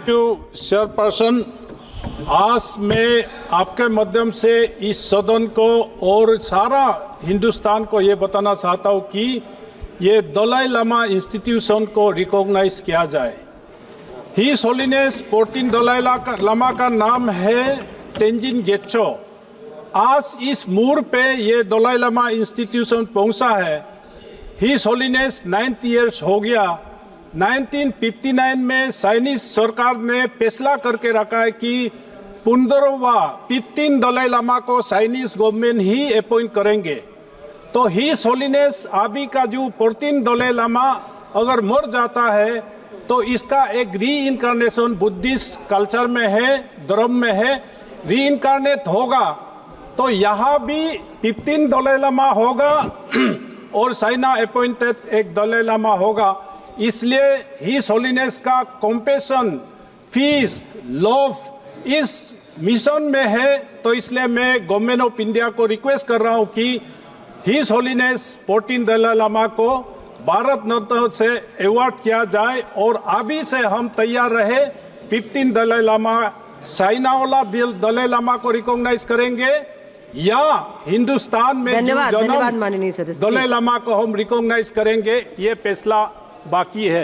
Chairperson, आज मैं आपके माध्यम से इस सदन को और सारा हिंदुस्तान को ये बताना चाहता हूँ कि ये दलाई लामा इंस्टीट्यूशन को रिकॉग्नाइज किया जाए। हिज होलीनेस 14 दलाई लामा का नाम है तेंजिन गेचो। आज इस मोड़ पे ये दलाई लामा इंस्टीट्यूशन पहुंचा है। हिज होलीनेस 90 ईयर्स हो गया। 1959 में चाइनीज सरकार ने फैसला करके रखा है कि 15 दलाई लामा को चाइनीज गवर्नमेंट ही अपॉइंट करेंगे। तो हिज होलीनेस अभी का जो 14 दलाई लामा अगर मर जाता है तो इसका एक री इनकारनेशन बुद्धिस्ट कल्चर में है, धर्म में है, री इनकारनेट होगा। तो यहाँ भी 15 दलाई लामा होगा और चाइना अपॉइंटेड एक दलाई लामा होगा। इसलिए हिज होलीनेस का कंपैशन, फीस्ट, लव इस मिशन में है। तो इसलिए मैं गवर्नमेंट ऑफ इंडिया को रिक्वेस्ट कर रहा हूँ कि हिज होलीनेस 14 दलाई लामा को भारत रत्न से अवार्ड किया जाए और अभी से हम तैयार रहे। 15 दलाई लामा चाइना वाला दलाई लामा को रिकॉग्नाइज करेंगे या हिंदुस्तान में जो जन्म दलाई लामा को हम रिकॉग्नाइज करेंगे, ये फैसला बाकी है।